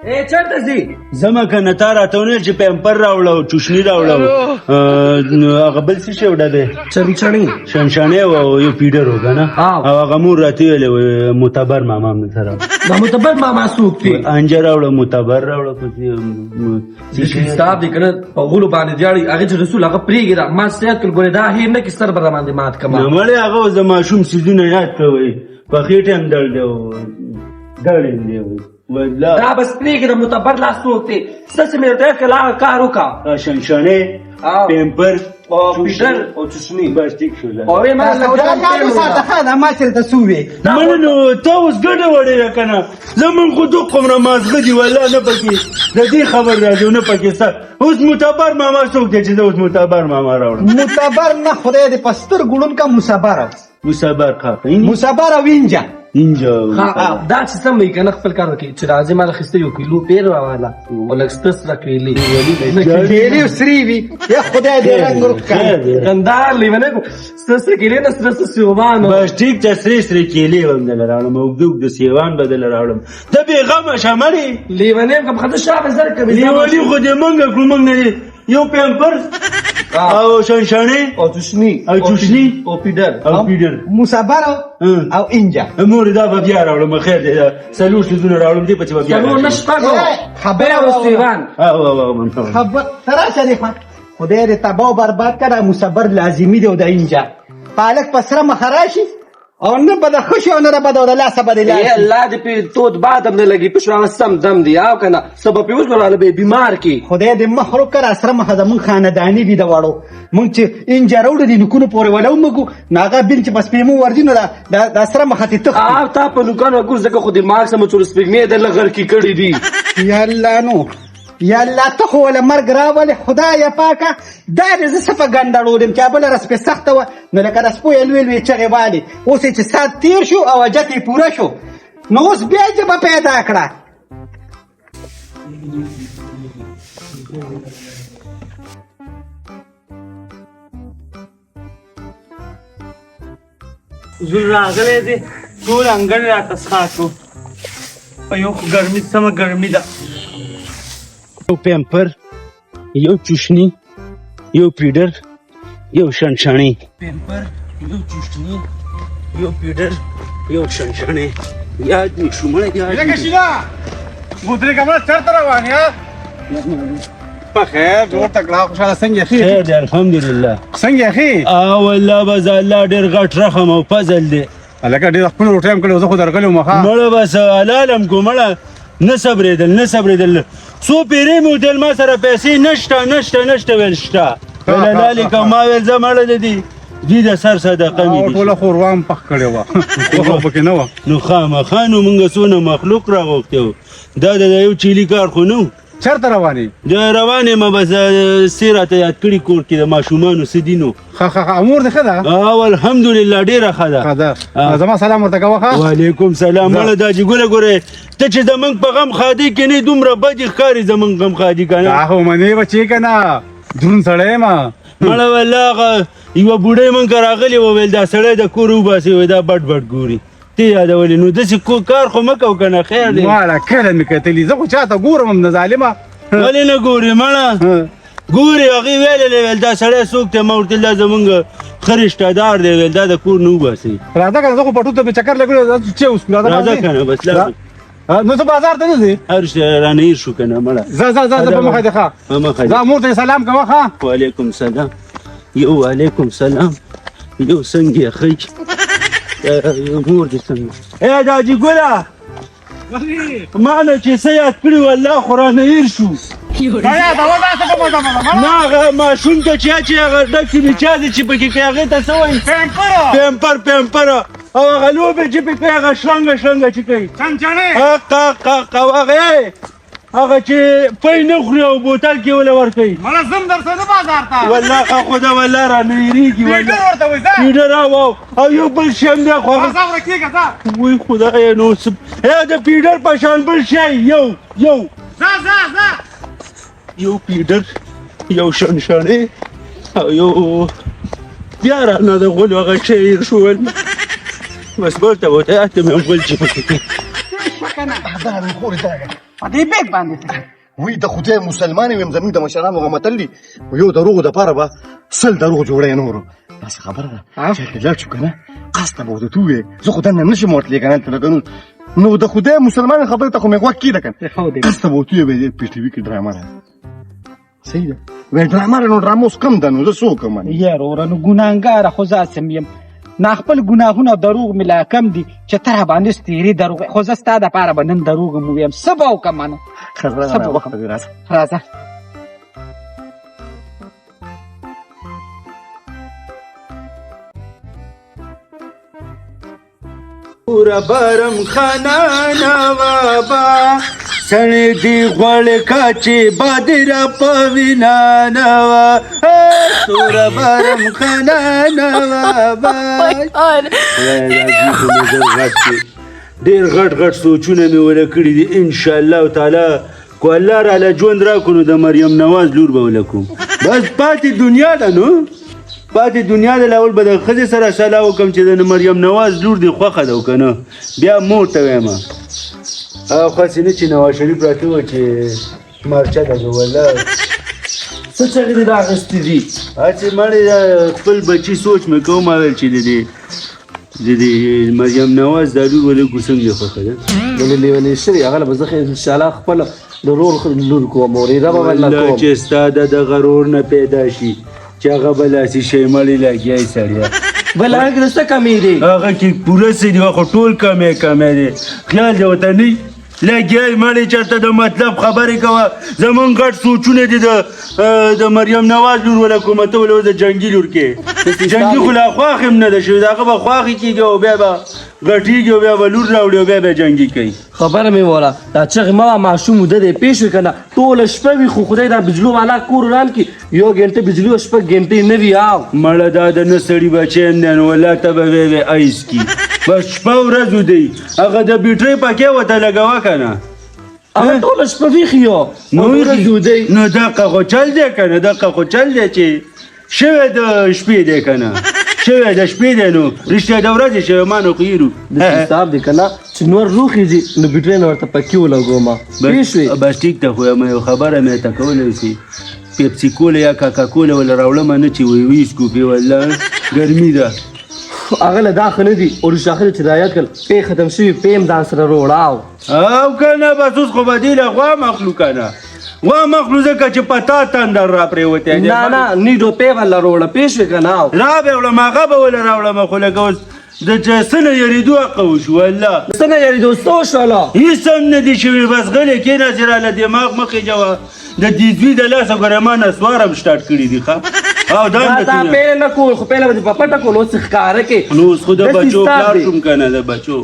چرته ځي؟ زما کنه تا راته ونیل چې پیمپر راوړه او چوشني راوړه نو هغه بل څه شی وړه دی چنچڼي شنشانې او یو پیډر و که نه او هغه مور راته ویلې وایي معتبر ماما مې سره دا معتبر ماما څوک دی؟ انجه راوړه معتبر راوړه صاحب دی که نه په غولو باندې دیاړي هغې چې رسول هغه پرېږي دا ما صحت کړ ګورې دا هیر نه کړي سر به راباندې مات کړم مړې هغه اوس د ماشوم څیزونه یاد کوئ په خېټې هم درد دی ډړ یې دی دا بس پرېږي د معتبر لا څوک دی ستاسې مې ورته ویل که کار وکړه شنشانې پیمپر او پیډر او چشمي بس ټیک شو او یې ما ما چېرته څه ووې مړه نو ته اوس ګډه وړې که نه زمونږ خو دوه قمره مازغه دي والله نه پکې د دې خبر راځي او نه پکې سر اوس معتبر ماما څوک دی چې زه اوس معتبر ماما راوړم معتبر نه خدای دې په سترګو ړوند کړه مصبر مصبر خاقه مصبر او اینجا دا چې سم وي که نه خپل کار وکړي چې راځي ما اخیسته یو کیلو پیر راواله او لږ سپس راکویلې کیلې او سرې وي یا خدای دې رنګ ورک کړي ګندار لیونی ستاسې کیلې نه ستاسې سیوان بس ټیک ته سرې سرې کیلې به هم دله راوړم اوږده اوږده سیوان به دله راوړم ته بېغمه شه مړې لیونی یم که په خاطر شا به زر کوي لیوني خو دې مونږ کړو مونږ نه یو پیمپر او شنشانې او چشمي او چشني او پیډر مصبر او اینجا مور دا به بیا راوړم خیر دی څلور څیزونه راوړم دې پسې به بیا څلور نه شپږو خبره او سیوان خبر تراشه دی خدای دې تباه و برباد کړه مصبر لازمي دی او د اینجا پالک په سره مخه راشي او نه به د ښه شي او نه به د لاسه به د لاسي الله دې پې تود باد هم نه لګي په شو سم دم دی او که نه سبب یې وژغورله به بیمار کړي خدای دې مخ روک کړه سره مخه زمونږ خانداني دي د وړو مونږ چې اینجا راوړو دي نوکونو پورې ولو موږ نو هغه بل چې په سپېمو ورځي نو دا سره مخه تې تخ تا په نوکانو وګور ځکه خو دماغ سمه څو سپېږمې درله غرقې کړي دي یا الله نو یا الله ته خو وله مرګ راولې خدایه پاکه دا دې زه څه په ګنډړو دیم چې بله رسپې سخته وه نو لکه د سپو یې لوی لوی چغې والې اوس یې چې ساعت تېر شو او اجت یې پوره شو نو اوس بیا یې ژبه پیدا کړه زول راغلی دی ټول انګړ راته څښا کړو په یو خو ګرمي سمه ګرمي ده یو پیمپر یو چوشني یو پیډر یو شنشانې پیمپر یو چوشني یو پیډر یو شنشانې یاد مې شو مړه یاد ودرېږه مړه چېرته روان یې په خیر جوړ تکړه خوشحاله څنګه یې خیر دی الحمدلله څنګه یې ښې والله بس الله ډېر غټ رحم او فضل دی هلکه ډېر خپل روټۍ هم کړې زه خو درغلی وم ښه مړه بس حلالم کو مړه نه صبرېدل څو پیرې مې وتل ما سره پیسې نشته ویل شته ویله لالې که ما ویل زه مړه د دوی د سر صدقه مې دي ټوله ښوروا هم پخ کړې وه وخه پکې نه وه نو خامخا نو مونږ څونه مخلوق راغوښتی وو دا د یو چیلي کار خو نه و چېرته روان یې روان یم بس څه راته یاد کړي کور کې د ماشومانو څه دي نو ښه مور دې ښه ده الحمدلله ډېره ښه ده زما سلام ورته کوه ښه وعلیکم سلام مړه دا چې ګوره ته چې زمونږ په غم ښادۍ کې نه دومره بدې ښکاري زمونږ غم ښادي که نه دا خو منې بچې که نه دروند سړی یم مړه والله هغه یوه بوډۍ مونږ ته راغلې وه ویل دا سړی د کور وباسي وایي دا بټ ګوري ته یادولې نو داسې کار خو مه کوه که نه خیر دی واړه کله مې کتلي زه خو چاته ګورم هم نه ظالمه ولې نه ګورې مړه ګورې هغې ویلې ویل دا سړی څوک دی ما ورته دا زمونږ ښه رشتهدار دی ویل دا د کور نه وباسئ راځه که نه زه خو پټو ته مې چکر لګولی چې اوس راځه که نه بس نو ته بازار ته نه ځې هر شی رانه هېر شو که نه مړه ځه په مخه دې ښه ځه مور ته یې سلام کوه ښه وعلیکم سلام وعلیکم سلام یو څنګه یې ښه مور دې څنګه دا حاجي ګله ما نه چې څه یاد کړي والله خو رانه هېر شو نه هغه ماشوم ته چې هغه ډکې مې چا دي چې پکې کوي هغې ته څه وایي پیمپر او هغه لوبې چې پکې کوي هغه شرنګه چې کوي هغه چې پی نه خوري او بوتل کې وله ورکوي مړه ځم درته نه بازار ته والله ښه خو ده والله رانه هېرېږي پیډر او یو بل شی هم دی خو وای خدایه نو د پیډر په شان بل شی یو پیډر یو شنشانې او یو بیا رانه د غولو هغه شی هېر شول بس بل ته وته مې هم بل شي پکې شوه که نه دا خورې دا ده. په دې بیګ باندې څه وی د خدای مسلمان یم زموږ د مشرانو هغه متل دي یو دروغو دپاره به 100 دروغ جوړی نورو داسې خبره ده چېرته لاړ شو که نه قصد به ورته ووایې زه خو دننه نه شم ورتلی که نه هلته لکه نو د خدای مسلمان خبرې ته خو مې غوږ کېده که نه قصد به ورته ووایې په ټي وي کې ډرامه ده صحیح ده وایي ډرامه ده نو ډرامه اوس کم ده نو زه څه وکړم یاره وره نو ګناهګاره خو زه هسې یم نا خپل ګناهونه دروغ مې لا کم دي چې ته راباندې ستېرې دروغ خو زه ستا دپاره به نن دروغ م ووایم څه به وکړم نو ښه ده وخت دی راځه راځه پورا بارم خانانا بابا سړی دی غوړ کاچې بادی را پوینا نوا پورا بارم خانانا بابا ډېر غټ غټ سوچونه مې وله کړي دي انشاءالله تعالی کو الله راله ژوند راکړو نو د مریم نواز لور به وله کوم بس پاتې دنیا ده نو پاتې دنیا د لاول به د ښځې سره سلا وکړم چې د مریم نواز لور دې خوښه ده که نه بیا مور ته وایم هغه خاصې نه چې نواز شریف راته وویل چې مارچه ده که والله څه چغې دې دا اخیستې دي هسې مړې خپل بچي سوچ مې کوم ویل چې د دې مریم نواز دا لور ولې کو څنګه خوښه ده ولې لیونې شوې هغه له به زه انشاءالله خپله د رور لور کوم ورېره به والله الله کوم چې ستا د دغه رور نه پیدا شي چې هغه به لاسې شیمړې لګیای سړیه بل هغه کې د څه کمې دي هغه کې پوره څه دي خو ټول کمې دی خیال دی ورته نه لګیای مړې چېرته د مطلب خبرې کوه زمونږ ګډ سوچونه دي د مریم نواز لور وله کومه ته ولې د جنګي لور کې جنګي خو لا خواښ هم نه ده شوې د هغه به خواښې کېږي او بیا به غټېږي او بیا به لور راوړي او بیا به جنګي کوي خبره مې وله دا چغې مه وه ماشوم وده دی پېښ وي که نه ټوله شپه وي خو خدای دا بجلو والا کور وران کړي یو ګنټه بجلي او شپږ ګنټې نه وي او مړه دا د نه سړي بچی هم دی نو والله ته به ویې ایس کي بس شپه ورځ ودی هغه د بیټرۍ پکې ورته لګوه که نه هغه ټوله شپه ویښي یو ورځ ودی نو دقه خو چل دی که نه دقه خو چل دی چې شوی د شپې دی که نه شوی د شپې دی نو رښتیا د ورځې شوی ما نو خو یېرو داسې حساب دی که نه چې نور روخېږي نو بیټرۍ نه ورته پکې ولګوم پوه شوې بس ټیک ته خو یم یو خبره مې ته کولی شي پیپسي کوله یا کاکا کوله وله راوړمه نه چې ویسکو کې والله ګرمي ده هغه له دا ښه نه دي وروسته اخر چې رایه کړل پې ختم شوي پې هم ځان سره روړاو او که نه بس اوس خو به دې له غوا مخلو که نه غوا مخلو ځکه چې په تا تندر را پرېوتی نه نه نیډو پې وله روړه پې شوې که نه را به وړم هغه به وله راوړمه خو لکه اوس د څه نه یېرېدو حقه وشو والله څه نه یارېدو څه وشوله هېڅ هم نه دي شوي بس غلې کېناستې راله دماغ مخې جوه د دې زوی د لاسه ګوره ما نسوار هم سټارټ کړي دي ښه او دا پهله نه کول خو پهله به دې په پټه کول اوس ښکاره کې نو اوس خو د بچو پلار شوم که نه د بچو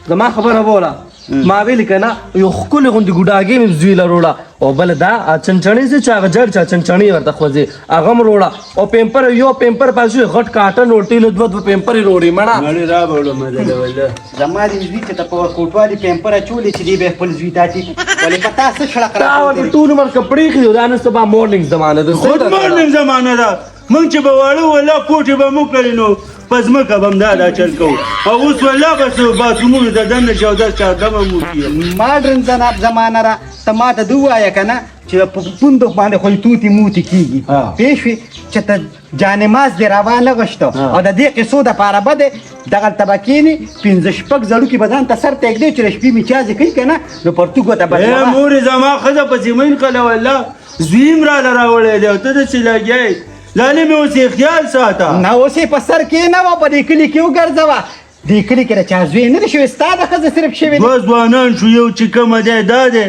زما خبره بوله ما ویلې که نه یو ښکلې غوندې ګوډاګۍ مې زوی له روړه او بله دا چنچڼۍ چې هغه جړ چا چنچڼۍ ورته خوځې هغه م روړه او پیمپر یو پیمپر پاتې شوی غټ کاټن ورټېلو دوه پیمپرې روړې مړه مړې را به وړم دله والله زما دې زوی ته ته په کوټوالي پیمپر اچولې چې دی به خپل زوی ته اچي ولې په تا څه شړک دا ورته ټول عمر کپړې خېږي دا نن سبا مورنینګ زمانه ده خود مورنینګ زمانه ده موږ چې به واړه والله کوټې به مو کړې نو په ځمکه به هم دا چل کوو او اوس والله بس باترومونو ته دننه شي او دا چاردمه مو کېږي ماډرن زمانه را ته ما ته ده ووایه که نه چې په پوندو باندې خو توتې موتې کېږي پوه شوې چې ته جانماز دې راوانه غوښته او د دې قصو دپاره به دی دغلته به کښېنې پنځه شپږ زړوکي به ځان ته سر ته ږدې چې د شپې میچازې کوي که نه نو پرتوګو ته به مورې زما ښځه پسې مین کله والله زوی م راله راوړی دی او ته داسې لګیایې لالې مې اوس یې خیال ساته نه اوس یې په سر کښېنوه په دې کلي کې وګرځوه دې کلي کې د چا زوی نه دی شوی ستا د ښځه صرف شوی دوه ځوانان شو یو چې کومه دی دا دی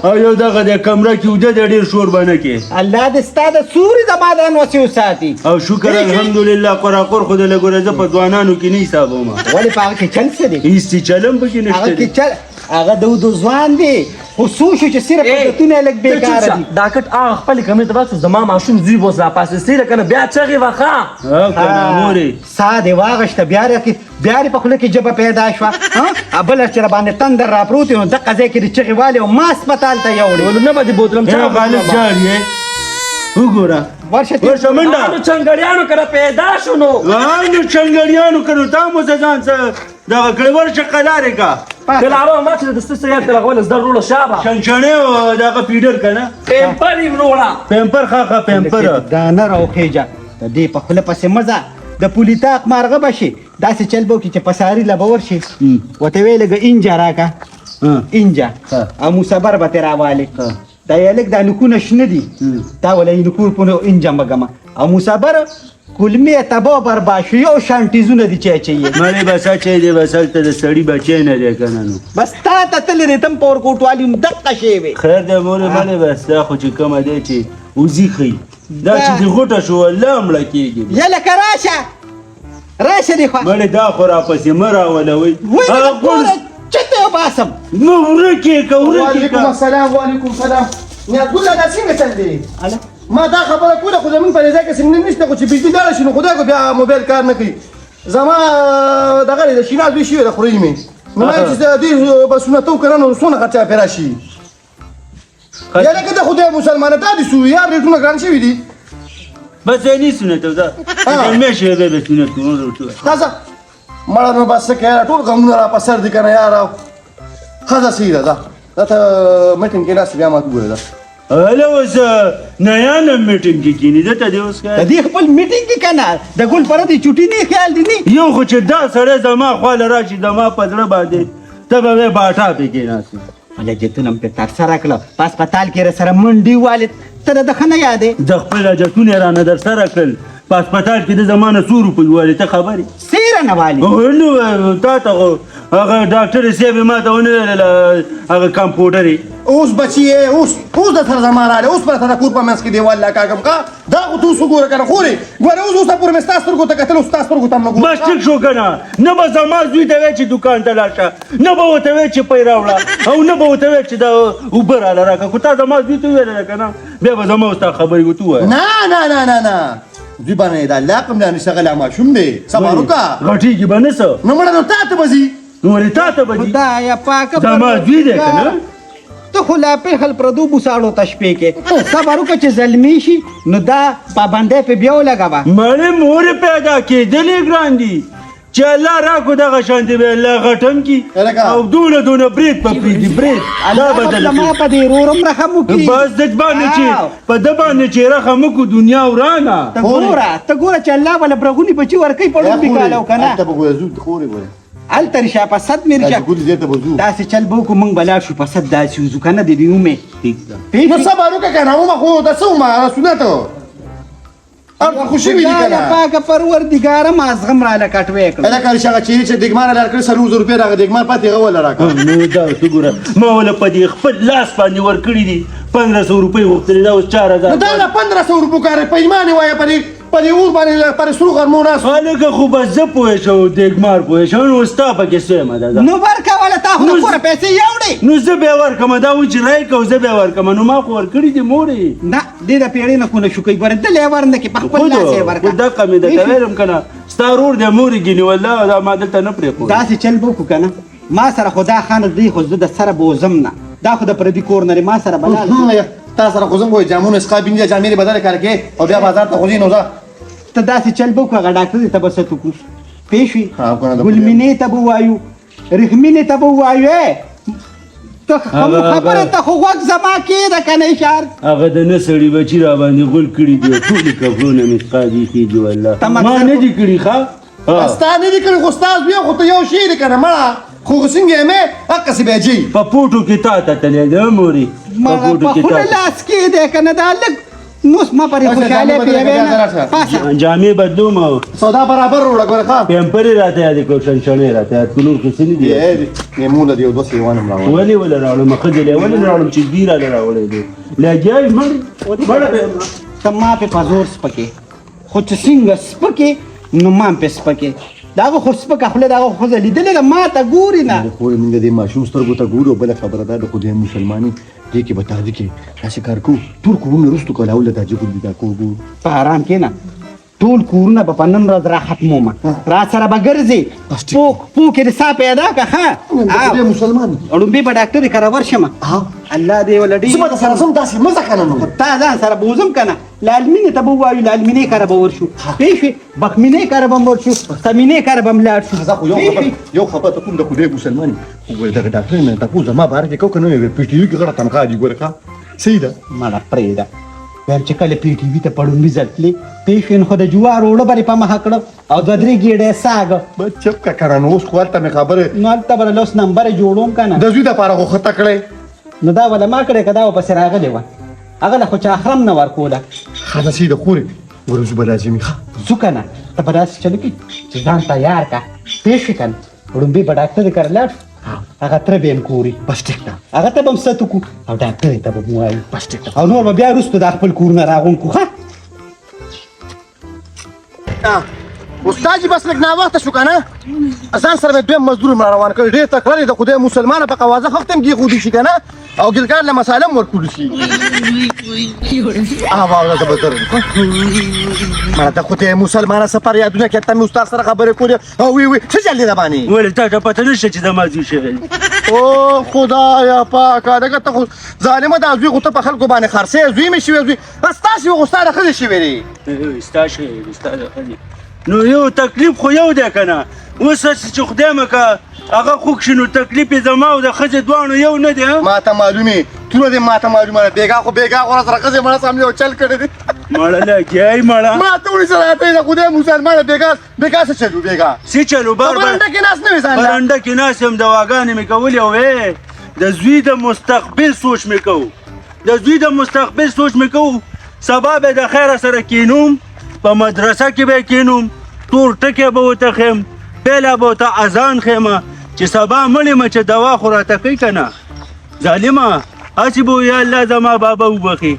او یو دغه دی کمره کې اوده دی ډېر شور به نه کې الله دې ستا د سوري زمادان وسې وساتي او شکر الحمدلله قراقر خو د لګوره زه په ځوانانو کې نه حسابوم ولې په هغه کې چل څه دی هېڅ چلم پکې هغه نشته دی کې چل هغه د ودو ځوان دی خو څو شو چې صرف عادتونه یې لږ بېکاره دي دا کټ هغه خپلې کمرې ته بس زما ماشوم زوی به اوس راپاسېستې که نه بیا چغې وه ښه که نه مورې ساه دې واغېسته بیا دې په خوله کې ژبه پیدا شوه بله چې راباندې تندر راپروت وي نو دغه ځای کې دې چغې والې او ما هسپتال ته یوړې نه به دې بوتلم غالب جاړ یې وګوره ورشه منډه چنګړیانو که پیدا شو نو نو چنګړیانو که نو تا مو ځان څه دغه کړور شقلاره کا کلابه ما چې د ستاسو یاد کړه غول زدر روله شابه شنشنه او دغه پیډر کنه پیمپر یې وروړه پیمپر خاخه پیمپر دا نه راوخیجه د دې په خوله پسې مزه د پولیتاق مارغه بشي داسې چل به وکړي چې پساري له به ورشي ورته ویې لږه انجه راکه انجه او موسبر به ترې راوالې دا یې لږ دا نکونه شنه دي دا وله یې نکور په انجه مګمه او موسبر کلمې تبا برباد شو یو شان ټیزونه دي چې اچوي مړې بسا چې دې بسل ته د سړي بچی نه دی کنه نو بس تا ته تللی دی تم په ورکوټوالي هم دقه شی وې خیر دی مورې مړې بس دا خو چې کومه دی چې وزي ښي دا چې دې غوټه شو الله مړه کېږي یا لکه راشه دې خوا مړې دا خو راپسې مه راولوئ وایي د کوره چته وباسم نو ورکې که وعلیکم السلام وعلیکم السلام نیازګله دا څنګه چل دی ما دا خبره کوله خو زمونږ په دې ځای کې سیګنل نشته خو چې بجلي لاړه شي نو خدای کو بیا موبایل کار نه کوي زما دغه د شیناز دوی شوی د خوري مې نو ما چې دوی بسونه تو کړه نو څونه خرچه پې راشي یا لکه د خدای مسلمانه دا دي سو یار ریټونه ګران شوي دي بس یې نه سنت دا مې شه به سنت نو ورته خاصه مړه نو بس کې ټول غمونه را پسر دي کنه یار خاصه سیده دا ته میټینګ کې راس بیا ما ګوره دا هله اوس نه یا نه میټینګ کې کینی دا ته دې اوس د دې خپل میټینګ کې کنه د ګل پر دې چټي نه خیال دي نه یو خو چې دا سړی زما خواله راشي زما په زړه باندې ته به باټا پې کېناستې مله جتونه مې تر سره کړه په هسپتال کې سره منډي والد ته د خنه یادې د خپل حاجتونه یې رانه در سره کړل په هسپتال کې د زمانه 100 روپۍ والي ته خبرې سیره نه والي نو تا ته خو هغه ډاکټر صاحب ما ته ونه ویل هغه کمپیوټر اوس بچی اوس د سره زما رااله اوس پر تا کور په منځ کې دیوال لا کاګم کا دا خو تو سو ګوره کنه خوري ګوره اوس پر مې ستاسو سترګو ته کتل اوس ستاسو سترګو ته موږ بس ټیک شو کنه نه به زما زوی ته وی چې دکان ته لاړ نه به وته وی چې پی راوړه او نه به وته وی چې دا اوبر را راکه کو تا زما زوی ته ویل کنه بیا به زما اوس خبرې وته نه نه نه نه نه دوی باندې دا لاقم نه شغله ما شوم دی صبر وکا غټیږي باندې څه نو مړه نو تا ته بزي نو تا ته به خدایا پاک زما زوی دی کنه ته خو لا په خل پردو بوساړو تشپې کې صبر وکړه چې زلمی شي نو دا پابندې په بیا ولګوا مړې مور پیدا کېدلې ګران دي چې الله راکو دغه شان دی الله غټم کی او دونه برید په پریدي برید دا بدل ما په دې رورم رحم وکړي بس د باندې چې په د باندې چې رحم کو دنیا ورانه ته ګوره چې الله ولا برغونی بچي ورکې په لوبي کالو کنه ته به زو خوري ګوره ال ترشا په صد مرچا ګول دې ته بزو داسې چل بو کو مونږ بلا شو په صد داسې وزو کنه د دیومه ٹھیک ده نو صبر وکړه کنه ما خو د سوما سنت ار خوشي وی کنه پاک پروردگار ما زغم را لکټوي کړ اله کار شغه چې دګمان لار کړ 100 روپیا راغ دګمان پاتې غول راکړه نو دا څه ګوره ما ولا په دې خپل لاس باندې ور کړی دي 1500 روپۍ وختلې دا اوس 4000 نو دا 1500 روپیا کار پیمانه وای په دې اور باندې پر سرو غرمونه خالق خو بس زه پوه شو دګمار پوه شو نو ستا پکې سم ده نو ورکا ولا تا خو پوره پیسې یوړې نو زه به ورکم دا و چې راي کو زه به ورکم نو ما خو ور کړی دي مورې نه دې د پیړې نه کو نه شو کوي ګوره دلې ورنه کې په خپل لاس یې ورکا دا کمې ده کوم کنه ستارور د مورې ګنی والله دا ما دلته نه پرې کو داسې چل بو کو کنه ما سره خدا خان دې خو زه د سره بوزم نه دا خو د پردي کور نه ما سره بلال تا سره خو زم وای جامونه اسقا بینځه جامې بدل کار کې او بیا بازار ته خوځې نو ځه ته داسې چل بو کو هغه ډاکټر ته بس تو کو پېښوي ها کنه ګلمینې ته بو وایو رحمینې ته بو وایو ته خبره ته خو وخت زما کې دا کنه اشار هغه د نسړي بچی را باندې غول کړی دی ټول کفرونه مسقادي کیږي والله ما نه دي کړی ښا استاد دې کړي خو استاد بیا خو ته یو شی دې کنه مړه خو څنګه مې حق سی بهجی په پوټو کې تا ته تلې ده موري په پوټو کې تا لاس کې دې کنه دا لګ نو ما پرې خوشاله پیوي نه پاسه جامې بدلوم سودا برابر وړه ګوره ښا پیمپرې راته دې کو شنشنې راته کلور کې سني دي یې مولا دی دوه سیوانم راوړل ولې ولا راوړم خځلې ولې راوړم چې بیره راوړې دي لګیای مړ تما په پازور سپکه خو چې څنګه سپکه نو ما په سپکه دا خو سپکه خپل دا خو لیدلې ما ته ګوري نه خو موږ دې ماشوم سترګو ته ګورو بل خبره ده خو دې مسلمانۍ دې کې بتا دي کې تاسو کار کو ترکو موږ رستو کوله ولدا چې ګوري دا کو په آرام کې نه ټول کورونه به په نن ورځ را ختمومه را سره به ګرځې پوکې دې سا پیدا که ښه خدای مسلمان ړومبې به ډاکټر کره ورشمه الله دې وله زه به در سره ځم داسې مه ځه که نه نو تا ځان سره به وځم که نه لالمینې ته به ووایو لالمینې کره به ورشو پوه شوې بخمینې کره به م ورشو سمینې کره به م لاړ شو زه خو یو خبره ته کوم د خدای مسلمان یم خو دغه ډاکټر نه تپوس زما باره کې کو که نه وی پی ټي وي کې غټه تنخوا دي ګوره ښه صحیح ده مړه پرېږده ویم چې کله پی ټي وي ته په ړومبي ځل تلې پوه شوې نو خو د جوارو اوړه به دې په مخه کړه او دوه درې ګېډۍ ساګ به چپ که که نه نو اوس خو هلته مې خبرې نو هلته به اوس نمبر جوړوم که نه د زوی دپاره خو خطه کړی نو دا وله ما کړې که دا به پسې راغلې وه هغه له خو چا خرم نه ورکوله ښه ده صحیح ده خورې ورځو به لازمي ښه ځو که نه ته به داسې چلو کړي چې ځان تیار که پوه شوې که نه ړومبې به ډاکټر کره لاړ شو هغه تره به یم ګوري بس ټیک ده هغه ته به م ست وکړو او ډاکټرې ته به م وایو بس ټیک ده او نور به بیا وروسته دا خپل کورونه راغونډ کړو ښه استاد جي بس لږ ناوخته شو که نه ځان سره مې دویم مزدور را روان کړی ډېر تکړه دی د خدای مسلمانه په قوازه خښت هم کېښودی شي که نه او ګلګار له مساله هم ورکړل شي واوره زه به درم مړه د خدای مسلمانه سفر یادونه کې ته مې استاد سره خبرې کولې او وی څه چل دی د باندې ولې تا ته پته نشته چې د مازدي شوی او خدایا پاکه دغه ته خو ظالمه دا زوی خو ته په خلکو باندې خرڅې زوی مې شوی زوی ستاسې خو ستا د ښځې شوی دی ستا شوی ستا د ښځې نو یو تکلیف خو یو دی که نه اوس چې خدای مه که هغه خوږ شي نو تکلیف یې زما او د ښځې دواړو یو نه دی ما ته معلومې ټوله دې ما ته معلومه ده بېګا خو بېګا خو را سره ښځې مړه سم یو چل کړی دی مړه لګیای مړه ما ته ونیسه راته د خدای مسلمانه بېګا څه چلو بېګا سی چلو په برنډه کې ناست نه وې ځان له برنډه کې ناست یم دواګانې مې کولې او د زوی د مستقبل سوچ مې کوو د زوی د مستقبل سوچ مې کوو سبا به د خیره سره کینوم په مدرسه کې به کینوم تور ټکی به ورته خیم بېله به ورته اذان خیمه چې سبا مړې مه چې دوا خو راته کوي که نه ظالمه هسې به یا الله زما بابا وبخي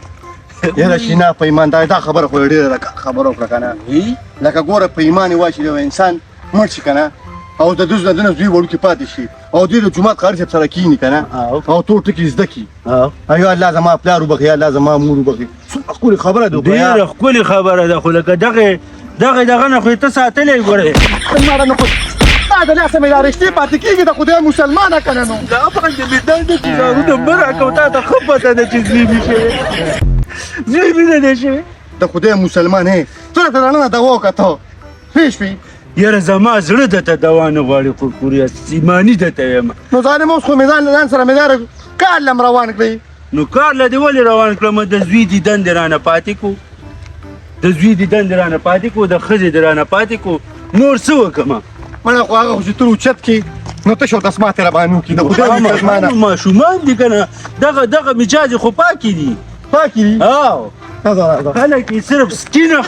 یاره شینا په ایمان دا خبره خو ډېره خبره وکړه که نه لکه ګوره په ایمان یې وایي چې یو انسان مړ شي که نه او د ده نه زوی وړوکي پاتې شي او دوی د جومات قاري صاحب سره کښېني که نه او تور ټکي زده کړي یا الله زما پلار وبخي یا الله زما مور وبخي څومره ښکلې خبره ده ډېره ښکلې خبره ده خو لکه دغه نه خو یې ته ساتلی ګورې مړه نه خو تا د لاسه مې دا رښتې پاتې کېږي د خدای مسلمانه که نه نو دا باندې مې دنده چې زارونه مه راکوه تا ته ښه پته ده چې زوی مې شوی زوی مې نه دی شوی د خدای مسلمان یې ته راته دننه دوا وکړه ته پوه شوې یاره زما زړه درته دوا نه غواړي قرقوریا ایماني درته یم نو ظالم اوس خو مې ځان سره مې دا کار لم روان کړی نو کار له دې ولې روان کړم د زوی دي دندې رانه پاتې کو د زوی دي دندې رانه پاتې کو د ښځې دې رانه پاتې کو نور څه وکړمه مړه خو هغه خو چې تر اوچت کې نو ته شو دسماتې راباندې وکړي د خدای مسلمانه ماشومان دي که نه دغه مجازې خو پاکې دي پاکې دي او خلک یې صرف سکینه